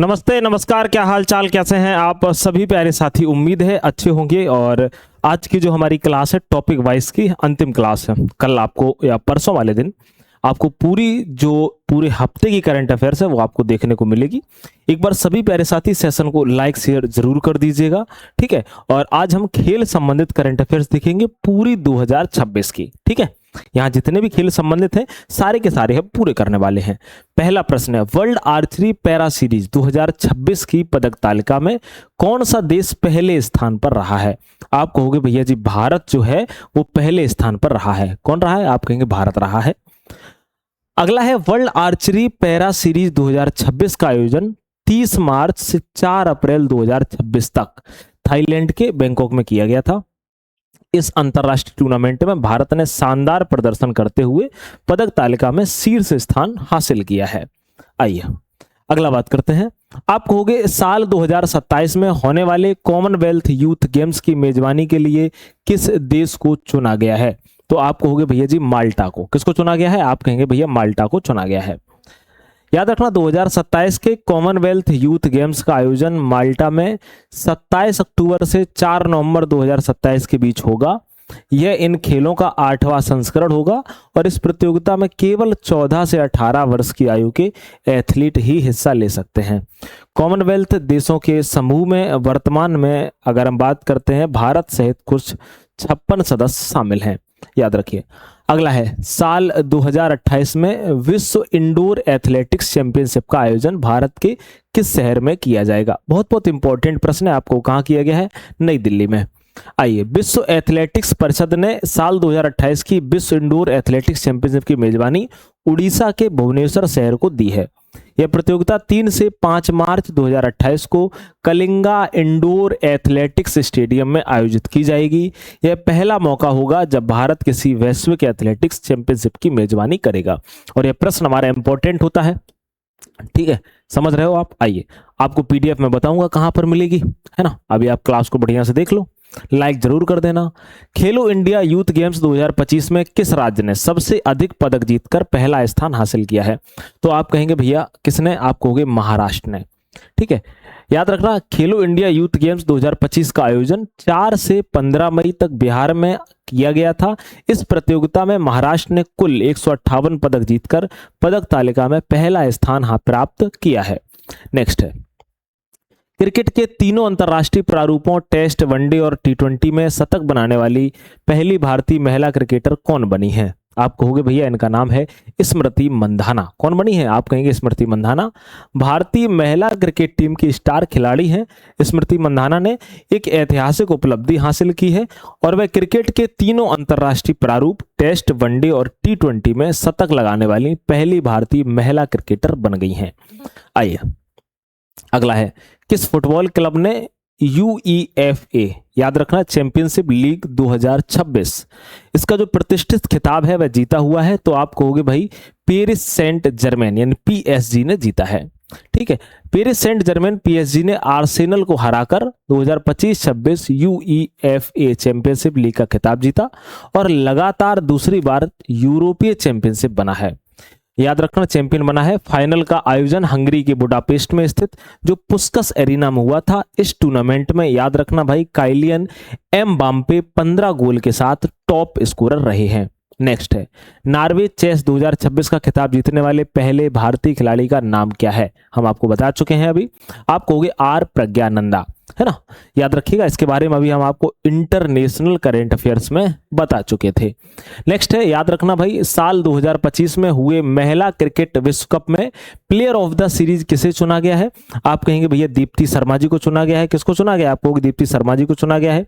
नमस्ते, नमस्कार। क्या हाल चाल, कैसे हैं आप सभी प्यारे साथी? उम्मीद है अच्छे होंगे। और आज की जो हमारी क्लास है टॉपिक वाइज की अंतिम क्लास है। कल आपको या परसों वाले दिन आपको पूरे हफ्ते की करंट अफेयर्स है वो आपको देखने को मिलेगी। एक बार सभी प्यारे साथी सेशन को लाइक शेयर जरूर कर दीजिएगा, ठीक है। और आज हम खेल संबंधित करंट अफेयर्स देखेंगे पूरी 2026 की, ठीक है। यहाँ जितने भी खेल संबंधित हैं सारे के सारे हम पूरे करने वाले हैं। पहला प्रश्न है, वर्ल्ड आर्चरी पैरा सीरीज 2026 की पदक तालिका में कौन सा देश पहले स्थान पर रहा है? आप कहोगे भैया जी भारत जो है वो पहले स्थान पर रहा है। कौन रहा है? आप कहेंगे भारत रहा है। अगला है, वर्ल्ड आर्चरी पैरा सीरीज 2026 का आयोजन 30 मार्च से 4 अप्रैल 2026 तक थाईलैंड के बैंकॉक में किया गया था। इस अंतरराष्ट्रीय टूर्नामेंट में भारत ने शानदार प्रदर्शन करते हुए पदक तालिका में शीर्ष स्थान हासिल किया है। आइए अगला बात करते हैं। आप कहोगे साल 2027 में होने वाले कॉमनवेल्थ यूथ गेम्स की मेजबानी के लिए किस देश को चुना गया है? तो आप कहोगे भैया जी माल्टा को। किसको चुना गया है? आप कहेंगे भैया माल्टा को चुना गया है। याद रखना 2027 के कॉमनवेल्थ यूथ गेम्स का आयोजन माल्टा में 27 अक्टूबर से 4 नवंबर 2027 के बीच होगा। यह इन खेलों का 8वां संस्करण होगा और इस प्रतियोगिता में केवल 14 से 18 वर्ष की आयु के एथलीट ही हिस्सा ले सकते हैं। कॉमनवेल्थ देशों के समूह में वर्तमान में अगर हम बात करते हैं भारत सहित कुछ 56 सदस्य शामिल हैं। याद रखिए। अगला है, साल 2028 में विश्व इंडोर एथलेटिक्स चैंपियनशिप का आयोजन भारत के किस शहर में किया जाएगा? बहुत बहुत इंपॉर्टेंट प्रश्न है। आपको कहाँ किया गया है? नई दिल्ली में। आइए, विश्व एथलेटिक्स परिषद ने साल 2028 की विश्व इंडोर एथलेटिक्स चैंपियनशिप की मेजबानी उड़ीसा के भुवनेश्वर शहर को दी है। यह प्रतियोगिता 3 से 5 मार्च 2028 को कलिंगा इंडोर एथलेटिक्स स्टेडियम में आयोजित की जाएगी। यह पहला मौका होगा जब भारत किसी वैश्विक एथलेटिक्स चैंपियनशिप की मेजबानी करेगा। और यह प्रश्न हमारा इंपॉर्टेंट होता है, ठीक है। समझ रहे हो आप? आइए आपको पीडीएफ में बताऊंगा कहां पर मिलेगी, है ना। अभी आप क्लास को बढ़िया से देख लो, लाइक जरूर कर देना। खेलो इंडिया यूथ गेम्स 2025 में किस राज्य ने सबसे अधिक पदक जीतकर पहला स्थान हासिल किया है? तो आप कहेंगे भैया किसने? आप कहोगे महाराष्ट्र ने, ठीक है। याद रखना, खेलो इंडिया यूथ गेम्स 2025 का आयोजन 4 से 15 मई तक बिहार में किया गया था। इस प्रतियोगिता में महाराष्ट्र ने कुल 158 पदक जीतकर पदक तालिका में पहला स्थान प्राप्त किया है। नेक्स्ट है, क्रिकेट के तीनों अंतर्राष्ट्रीय प्रारूपों टेस्ट, वनडे और टी20 में शतक बनाने वाली पहली भारतीय महिला क्रिकेटर कौन बनी है? आप कहोगे भैया इनका नाम है स्मृति मंधाना। कौन बनी है? आप कहेंगे स्मृति मंधाना। भारतीय महिला क्रिकेट टीम की स्टार खिलाड़ी हैं। स्मृति मंधाना ने एक ऐतिहासिक उपलब्धि हासिल की है और वह क्रिकेट के तीनों अंतर्राष्ट्रीय प्रारूप टेस्ट, वनडे और टी20 में शतक लगाने वाली पहली भारतीय महिला क्रिकेटर बन गई हैं। आइए अगला है, किस फुटबॉल क्लब ने UEFA याद रखना चैंपियनशिप लीग 2026 इसका जो प्रतिष्ठित खिताब है वह जीता हुआ है? तो आप कहोगे भाई पेरिस सेंट जर्मेन यानी PSG ने जीता है, ठीक है। पेरिस सेंट जर्मेन PSG ने आर्सेनल को हराकर 2025-26 UEFA चैंपियनशिप लीग का खिताब जीता और लगातार दूसरी बार यूरोपीय चैंपियनशिप बना है। याद रखना चैंपियन बना है। फाइनल का आयोजन हंगरी के बुडापेस्ट में स्थित जो पुस्कस एरिना में हुआ था। इस टूर्नामेंट में याद रखना भाई काइलियन एम्बाप्पे 15 गोल के साथ टॉप स्कोरर रहे हैं। नेक्स्ट है, नॉर्वे चेस 2026 का खिताब जीतने वाले पहले भारतीय खिलाड़ी का नाम क्या है? हम आपको बता चुके हैं अभी। आप कहोगे R प्रज्ञानंदा, है ना। याद रखिएगा इसके बारे में अभी हम आपको इंटरनेशनल करंट अफेयर्स में बता चुके थे। नेक्स्ट है, याद रखना भाई साल 2025 में हुए महिला क्रिकेट विश्व कप में प्लेयर ऑफ द सीरीज किसे चुना गया है? आप कहेंगे भैया दीप्ति शर्मा जी को चुना गया है। किसको चुना गया? आप कहोगे दीप्ति शर्मा जी को चुना गया है।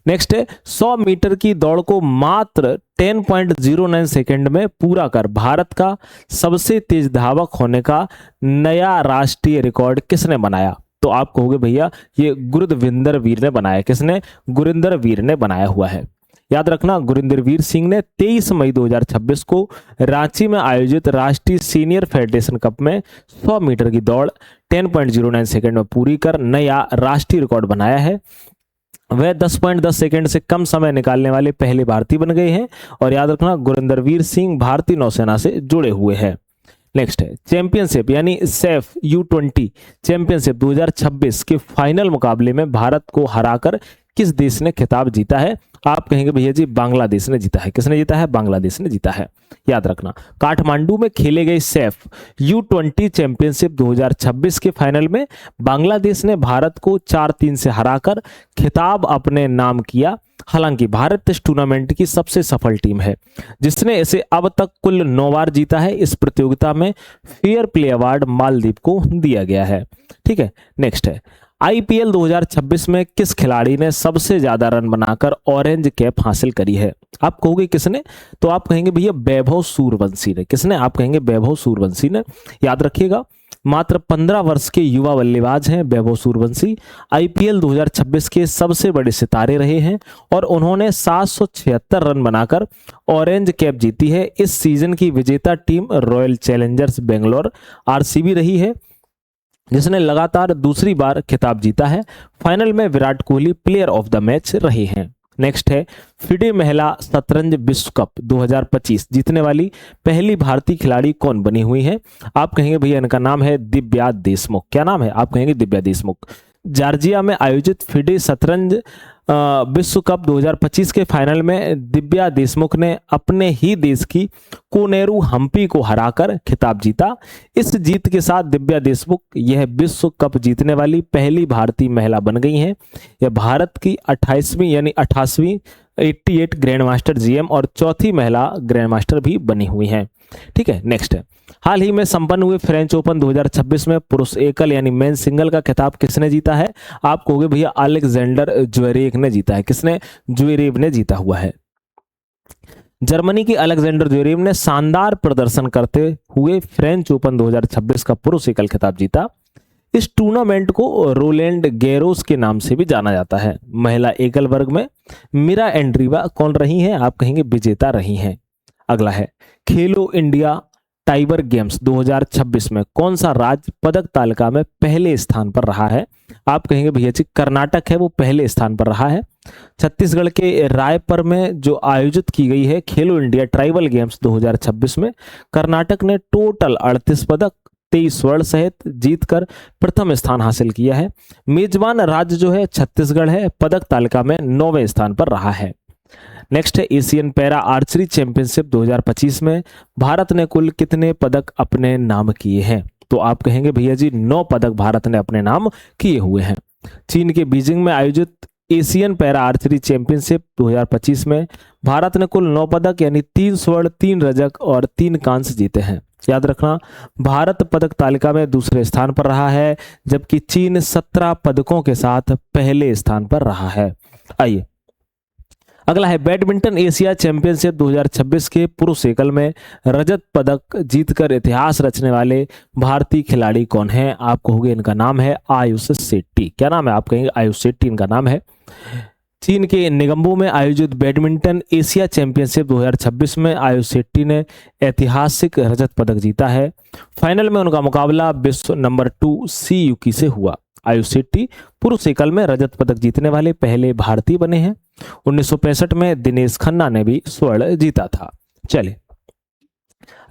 नेक्स्ट है, 100 मीटर की दौड़ को मात्र 10.09 सेकेंड में पूरा कर भारत का सबसे तेज धावक होने का नया राष्ट्रीय रिकॉर्ड किसने बनाया? तो आप कहोगे भैया ये गुरविंदर वीर ने बनाया। किसने? गुरिंदर वीर ने बनाया हुआ है। याद रखना गुरिंदर वीर सिंह ने 23 मई 2026 को रांची में आयोजित राष्ट्रीय सीनियर फेडरेशन कप में 100 मीटर की दौड़ 10.09 सेकेंड में पूरी कर नया राष्ट्रीय रिकॉर्ड बनाया है। वह 10.10 सेकेंड से कम समय निकालने वाले पहले भारतीय बन गए हैं। और याद रखना गुरिंदर वीर सिंह भारतीय नौसेना से जुड़े हुए हैं। नेक्स्ट है चैंपियनशिप यानी सेफ U20 चैंपियनशिप 2026 के फाइनल मुकाबले में भारत को हराकर किस देश ने खिताब जीता है? आप कहेंगे भैया जी बांग्लादेश ने जीता है। किसने जीता है? बांग्लादेश ने जीता है, याद रखना। काठमांडू में खेले गए सेफ U20 चैंपियनशिप 2026 के फाइनल में बांग्लादेश ने भारत को 4-3 से हराकर खिताब अपने नाम किया। हालांकि भारत इस टूर्नामेंट की सबसे सफल टीम है जिसने इसे अब तक कुल 9 बार जीता है। इस प्रतियोगिता में फेयर प्ले अवार्ड मालदीव को दिया गया है। ठीक है, नेक्स्ट है IPL 2026 में किस खिलाड़ी ने सबसे ज्यादा रन बनाकर ऑरेंज कैप हासिल करी है? आप कहोगे किसने, तो आप कहेंगे भैया वैभव सूर्यवंशी ने। किसने? आप कहेंगे वैभव सूर्यवंशी ने। याद रखिएगा, मात्र 15 वर्ष के युवा बल्लेबाज हैं वैभव सूर्यवंशी। IPL 2026 के सबसे बड़े सितारे रहे हैं और उन्होंने 776 रन बनाकर ऑरेंज कैप जीती है। इस सीजन की विजेता team royal Challengers Bangalore RCB रही है जिसने लगातार दूसरी बार खिताब जीता है। फाइनल में Virat Kohli player of the match रहे हैं। नेक्स्ट है फिडे महिला शतरंज विश्व कप 2025 जीतने वाली पहली भारतीय खिलाड़ी कौन बनी हुई है? आप कहेंगे भैया इनका नाम है दिव्या देशमुख। क्या नाम है? आप कहेंगे दिव्या देशमुख। जॉर्जिया में आयोजित फिडे शतरंज विश्व कप 2025 के फाइनल में दिव्या देशमुख ने अपने ही देश की कोनेरू हम्पी को हराकर खिताब जीता। इस जीत के साथ दिव्या देशमुख यह विश्व कप जीतने वाली पहली भारतीय महिला बन गई हैं। यह भारत की 28वीं यानी 88वीं 88 ग्रैंड मास्टर GM और चौथी महिला ग्रैंड मास्टर भी बनी हुई हैं। ठीक है, नेक्स्ट है हाल ही में संपन्न हुए फ्रेंच ओपन 2026 में पुरुष एकल यानी मेन सिंगल का खिताब किसने जीता है? आप कहोगे भैया अलेक्जेंडर ज्वेरेव ने जीता है। किसने? ज्वेरेव ने जीता हुआ है। जर्मनी की अलेक्जेंडर ज्वेरेव ने शानदार प्रदर्शन करते हुए फ्रेंच ओपन 2026 का पुरुष एकल खिताब जीता। इस टूर्नामेंट को रोलैंड गैरोस के नाम से भी जाना जाता है। महिला एकल वर्ग में मीरा एंड्रीवा कौन रही हैं? आप कहेंगे विजेता रही हैं। अगला है खेलो इंडिया टाइगर गेम्स 2026 में कौन सा राज्य पदक तालिका में पहले स्थान पर रहा है? आप कहेंगे भैया जी कर्नाटक है वो पहले स्थान पर रहा है। छत्तीसगढ़ के रायपुर में जो आयोजित की गई है खेलो इंडिया ट्राइबल गेम्स 2026 में कर्नाटक ने टोटल 38 पदक 23 स्वर्ण सहित जीतकर प्रथम स्थान हासिल किया है। मेजबान राज्य जो है छत्तीसगढ़ है, पदक तालिका में 9वें स्थान पर रहा है। नेक्स्ट है एशियन पैरा आर्चरी चैंपियनशिप 2025 में भारत ने कुल कितने पदक अपने नाम किए हैं? तो आप कहेंगे भैया जी 9 पदक भारत ने अपने नाम किए हुए हैं। चीन के बीजिंग में आयोजित एशियन पैरा आर्चरी चैंपियनशिप 2025 में भारत ने कुल 9 पदक यानी 3 स्वर्ण 3 रजक और 3 कांस्य जीते हैं। याद रखना, भारत पदक तालिका में दूसरे स्थान पर रहा है जबकि चीन 17 पदकों के साथ पहले स्थान पर रहा है। आइए अगला है बैडमिंटन एशिया चैंपियनशिप 2026 के पुरुष एकल में रजत पदक जीतकर इतिहास रचने वाले भारतीय खिलाड़ी कौन हैं? आप कहोगे इनका नाम है आयुष शेट्टी। क्या नाम है? आप कहेंगे आयुष शेट्टी इनका नाम है। चीन के निगम्बो में आयोजित बैडमिंटन एशिया चैंपियनशिप 2026 में आयुष शेट्टी ने ऐतिहासिक रजत पदक जीता है। फाइनल में उनका मुकाबला विश्व नंबर 2 सी युकी से हुआ। आयुष शेट्टी पुरुष एकल में रजत पदक जीतने वाले पहले भारतीय बने हैं। 1965 में दिनेश खन्ना ने भी स्वर्ण जीता था। चलिए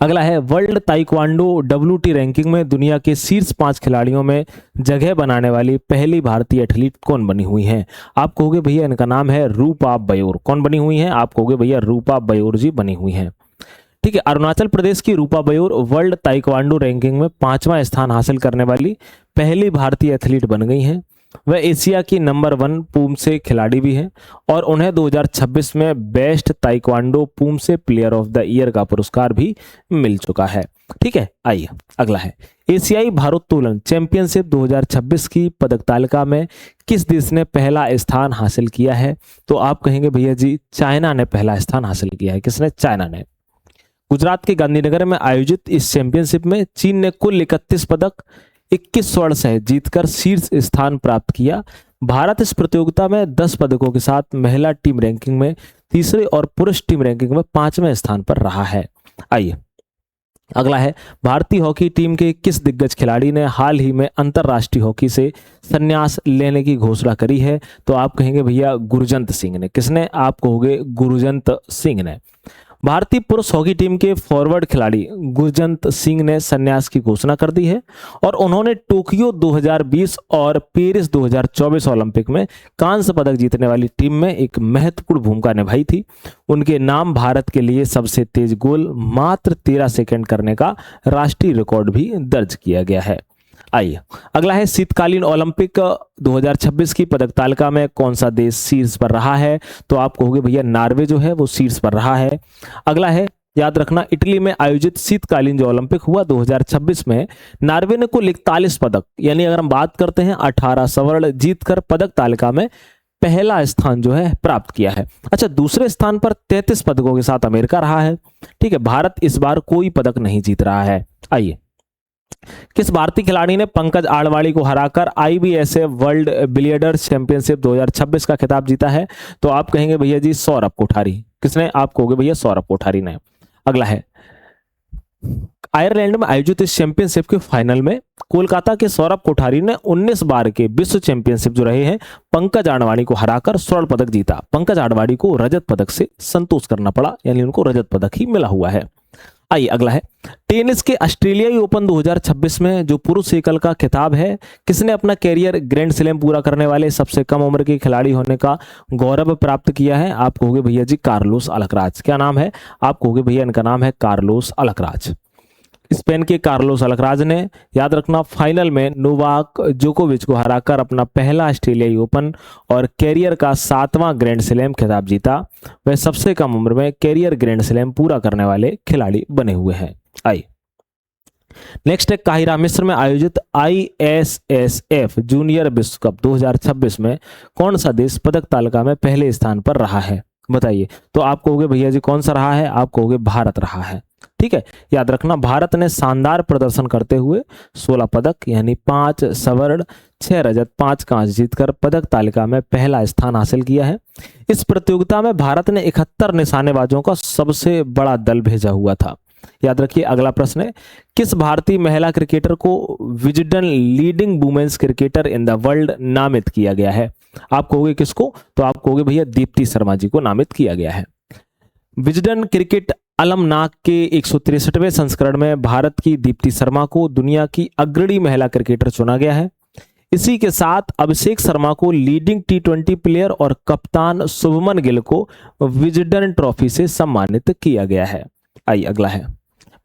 अगला है वर्ल्ड ताइक्वांडो WT रैंकिंग में दुनिया के शीर्ष 5 खिलाड़ियों में जगह बनाने वाली पहली भारतीय एथलीट कौन बनी हुई हैं? आप कहोगे भैया इनका नाम है रूपा बयोर। कौन बनी हुई हैं? आप कहोगे भैया रूपा बयोर जी बनी हुई हैं। ठीक है, अरुणाचल प्रदेश की रूपा बयोर वर्ल्ड ताइक्वांडो रैंकिंग में 5वां स्थान हासिल करने वाली पहली भारतीय एथलीट बन गई हैं। वह एशिया की नंबर 1 पूमसे खिलाड़ी भी हैं और उन्हें 2026 में best taekwondo poomsae player of the year का पुरस्कार भी मिल चुका है। ठीक है, आइए अगला है एशियाई भारोत्तोलन चैंपियनशिप 2026 की पदक तालिका में किस देश ने पहला स्थान हासिल किया है? तो आप कहेंगे भैया जी चाइना ने पहला स्थान हासिल किया है। किसने? चाइना ने। गुजरात के गांधीनगर में आयोजित इस चैंपियनशिप में चीन ने कुल 31 पदक 21 स्वर्ण सहित जीतकर शीर्ष स्थान प्राप्त किया। भारत इस प्रतियोगिता में 10 पदकों के साथ महिला टीम रैंकिंग में तीसरे और पुरुष टीम रैंकिंग में 5वें स्थान पर रहा है। आइए अगला है भारतीय हॉकी टीम के किस दिग्गज खिलाड़ी ने हाल ही में अंतरराष्ट्रीय हॉकी से संन्यास लेने की घोषणा करी है? तो आप कहेंगे भैया गुरजंत सिंह ने। किसने? आप कहोगे गुरजंत सिंह ने। भारतीय पुरुष हॉकी टीम के फॉरवर्ड खिलाड़ी गुरजंत सिंह ने संन्यास की घोषणा कर दी है और उन्होंने टोक्यो 2020 और पेरिस 2024 ओलंपिक में कांस्य पदक जीतने वाली टीम में एक महत्वपूर्ण भूमिका निभाई थी। उनके नाम भारत के लिए सबसे तेज गोल मात्र 13 सेकंड करने का राष्ट्रीय रिकॉर्ड भी दर्ज किया गया है। आइए अगला है, शीतकालीन ओलंपिक 2026 की पदक तालिका में कौन सा देश शीर्ष पर रहा है? तो आप कहोगे भैया नॉर्वे जो है वो शीर्ष पर रहा है। अगला है, याद रखना, इटली में आयोजित शीतकालीन जो ओलंपिक हुआ 2026 में नॉर्वे ने कुल 41 पदक, यानी अगर हम बात करते हैं 18 स्वर्ण जीतकर पदक तालिका में पहला स्थान जो है प्राप्त किया है। अच्छा, दूसरे स्थान पर 33 पदकों के साथ अमेरिका रहा है। ठीक है, भारत इस बार कोई पदक नहीं जीत रहा है। आइए, किस भारतीय खिलाड़ी ने पंकज आडवाणी को हराकर IBSF वर्ल्ड बिलियर्ड्स चैंपियनशिप 2026 का खिताब जीता है? तो आप कहेंगे भैया जी सौरभ कोठारी। किसने? आप कहोगे भैया सौरभ कोठारी ने। अगला है, आयरलैंड में आयोजित इस चैंपियनशिप के फाइनल में कोलकाता के सौरभ कोठारी ने 19 बार के विश्व चैंपियनशिप जो रहे हैं पंकज आडवाणी को हराकर स्वर्ण पदक जीता। पंकज आडवाणी को रजत पदक से संतोष करना पड़ा, यानी उनको रजत पदक ही मिला हुआ है। आइए अगला है, टेनिस के ऑस्ट्रेलियाई ओपन 2026 में जो पुरुष एकल का खिताब है, किसने अपना कैरियर ग्रैंड स्लैम पूरा करने वाले सबसे कम उम्र के खिलाड़ी होने का गौरव प्राप्त किया है? आप कहोगे भैया जी कार्लोस अल्कराज। क्या नाम है? आप कहोगे भैया इनका नाम है कार्लोस अल्कराज। स्पेन के कार्लोस अल्कराज ने, याद रखना, फाइनल में नोवाक जोकोविच को हराकर अपना पहला ऑस्ट्रेलियाई ओपन और कैरियर का 7वां ग्रैंड स्लैम खिताब जीता। वह सबसे कम उम्र में कैरियर ग्रैंड स्लैम पूरा करने वाले खिलाड़ी बने हुए हैं। आई नेक्स्ट है, काहिरा मिस्र में आयोजित ISSF जूनियर विश्व कप 2026 में कौन सा देश पदक तालिका में पहले स्थान पर रहा है? बताइए। तो आप कहोगे भैया जी कौन सा रहा है? आप कहोगे भारत रहा है। ठीक है, याद रखना, भारत ने शानदार प्रदर्शन करते हुए 16 पदक यानी 5 स्वर्ण 6 रजत 5 कांस्य जीतकर पदक तालिका में पहला स्थान हासिल किया है। इस प्रतियोगिता में भारत ने 71 निशानेबाजों का सबसे बड़ा दल भेजा हुआ था। याद रखिए, अगला प्रश्न है, किस भारतीय महिला क्रिकेटर को Wisden leading women's cricketer in the world नामित किया गया है? आप कहोगे किसको? तो आप कहोगे भैया दीप्ति शर्मा जी को नामित किया गया है। विजडन क्रिकेट अलमनाक के 163वें संस्करण में भारत की दीप्ति शर्मा को दुनिया की अग्रणी महिला क्रिकेटर चुना गया है। इसी के साथ अभिषेक शर्मा को लीडिंग T20 प्लेयर और कप्तान शुभमन गिल को विजडन ट्रॉफी से सम्मानित किया गया है। आइए अगला है,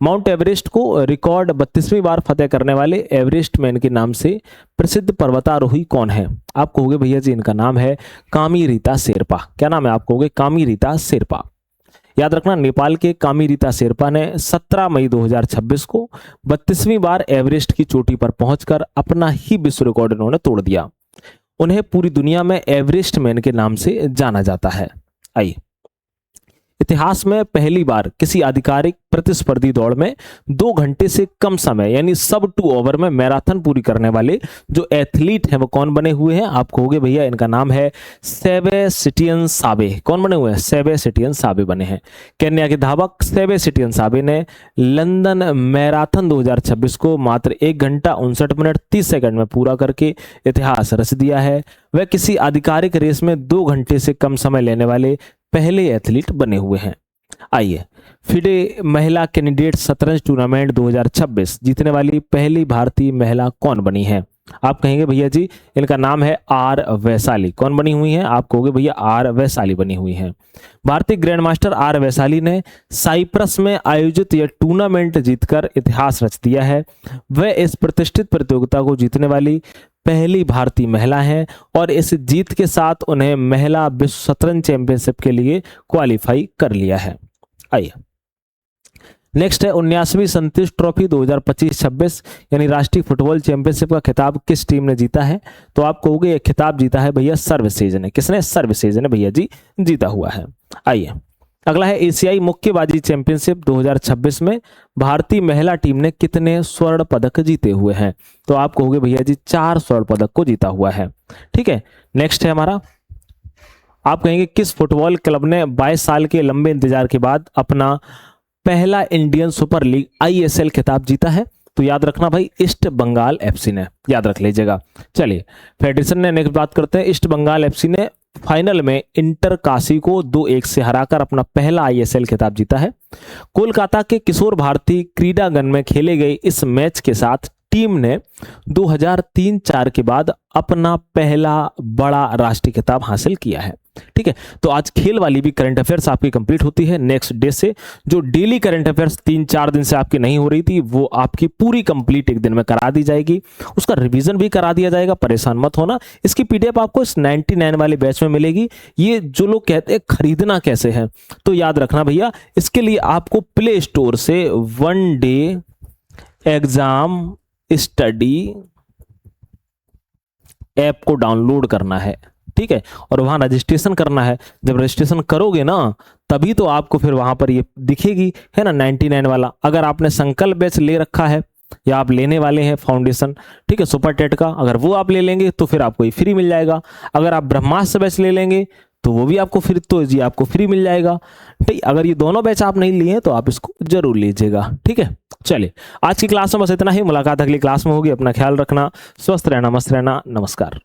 माउंट एवरेस्ट को रिकॉर्ड 32वीं बार फतेह करने वाले एवरेस्ट मैन के नाम से प्रसिद्ध पर्वतारोही कौन है? आप कहोगे भैया जी इनका नाम है कामी रीता शेरपा। क्या नाम है? आप कहोगे कामी रीता शेरपा। याद रखना, नेपाल के कामी रीता शेरपा ने 17 मई 2026 को 32वीं बार एवरेस्ट की चोटी पर पहुंचकर अपना ही विश्व रिकॉर्ड इन्होंने तोड़ दिया। उन्हें पूरी दुनिया में एवरेस्ट मैन के नाम से जाना जाता है। आइए, इतिहास में पहली बार किसी आधिकारिक प्रतिस्पर्धी दौड़ में 2 घंटे से कम समय यानी सब 2 ओवर में मैराथन पूरी करने वाले जो एथलीट हैं वो कौन बने हुए हैं? आप कहोगे भैया इनका नाम है सेबेस्टियन साबे। कौन बने हुए हैं? सेबेस्टियन साबे बने हैं। केन्या के धावक सेबेस्टियन साबे ने लंदन मैराथन 2026 को मात्र 1 घंटा 59 मिनट 30 सेकंड में पूरा करके इतिहास रच दिया है। वह किसी आधिकारिक रेस में 2 घंटे से कम समय लेने वाले पहले एथलीट बने हुए हैं। आइए, फिडे महिला कैंडिडेट शतरंज टूर्नामेंट 2026 जीतने वाली पहली भारतीय महिला कौन बनी है? आप कहेंगे भैया जी इनका नाम है आर वैशाली। कौन बनी हुई है? आप कहोगे भैया आर वैशाली बनी हुई हैं। भारतीय ग्रैंड मास्टर आर वैशाली ने साइप्रस में आयोजित यह टूर्नामेंट जीतकर इतिहास रच दिया है। वह इस प्रतिष्ठित प्रतियोगिता को जीतने वाली पहली भारतीय महिला हैं और इस जीत के साथ उन्हें महिला विश्व शतरंज चैंपियनशिप के लिए क्वालिफाई कर लिया है। आइए नेक्स्ट है, 79वीं संतोष ट्रॉफी 2025-26 यानी राष्ट्रीय फुटबॉल चैंपियनशिप का खिताब किस टीम ने जीता है? तो आप कहोगे ये खिताब जीता है भैया सर्वसेज ने। किसने? सर्वसेज ने भैया जी जीता हुआ है। आइए अगला है, एशियाई मुक्केबाजी चैंपियनशिप 2026 में भारतीय महिला टीम ने कितने स्वर्ण पदक जीते हुए हैं? तो आप कहोगे भैया जी 4 स्वर्ण पदक को जीता हुआ है। ठीक है, नेक्स्ट है हमारा, आप कहेंगे किस फुटबॉल क्लब ने 22 साल के लंबे इंतजार के बाद अपना पहला इंडियन सुपर लीग ISL खिताब जीता है? तो याद रखना भाई ईस्ट बंगाल FC ने, याद रख लीजिएगा। चलिए फेडरेशन ने नेक्स्ट बात करते हैं। ईस्ट बंगाल FC ने फाइनल में इंटर काशी को 2-1 से हराकर अपना पहला ISL खिताब जीता है। कोलकाता के किशोर भारती क्रीडांगन में खेले गए इस मैच के साथ टीम ने 2003-4 के बाद अपना पहला बड़ा राष्ट्रीय खिताब हासिल किया है। ठीक है, तो आज खेल वाली भी करंट अफेयर्स आपकी कंप्लीट होती है। नेक्स्ट डे से जो डेली करंट अफेयर्स 3-4 दिन से आपकी नहीं हो रही थी, वो आपकी पूरी कंप्लीट एक दिन में करा दी जाएगी। उसका रिवीजन भी करा दिया जाएगा, परेशान मत होना। इसकी PDF आपको इस 99 वाले बैच में मिलेगी। ये जो लोग कहते हैं खरीदना कैसे है, तो याद रखना भैया, इसके लिए आपको प्ले स्टोर से one day exam study app को डाउनलोड करना है। ठीक है, और वहां रजिस्ट्रेशन करना है। जब रजिस्ट्रेशन करोगे ना, तभी तो आपको फिर वहां पर ये दिखेगी, है ना, 99 वाला। अगर आपने संकल्प बैच ले रखा है या आप लेने वाले हैं फाउंडेशन, ठीक है, सुपर टेट का, अगर वो आप ले लेंगे तो फिर आपको ये फ्री मिल जाएगा। अगर आप ब्रह्मास्त्र बैच ले लेंगे तो वो भी आपको फिर तो जी आपको फ्री मिल जाएगा। ठीक, अगर ये दोनों बैच आप नहीं लिए तो आप इसको जरूर लीजिएगा। ठीक है, चलिए आज की क्लास में बस इतना ही। मुलाकात अगली क्लास में होगी। अपना ख्याल रखना, स्वस्थ रहना, मस्त रहना। नमस्कार।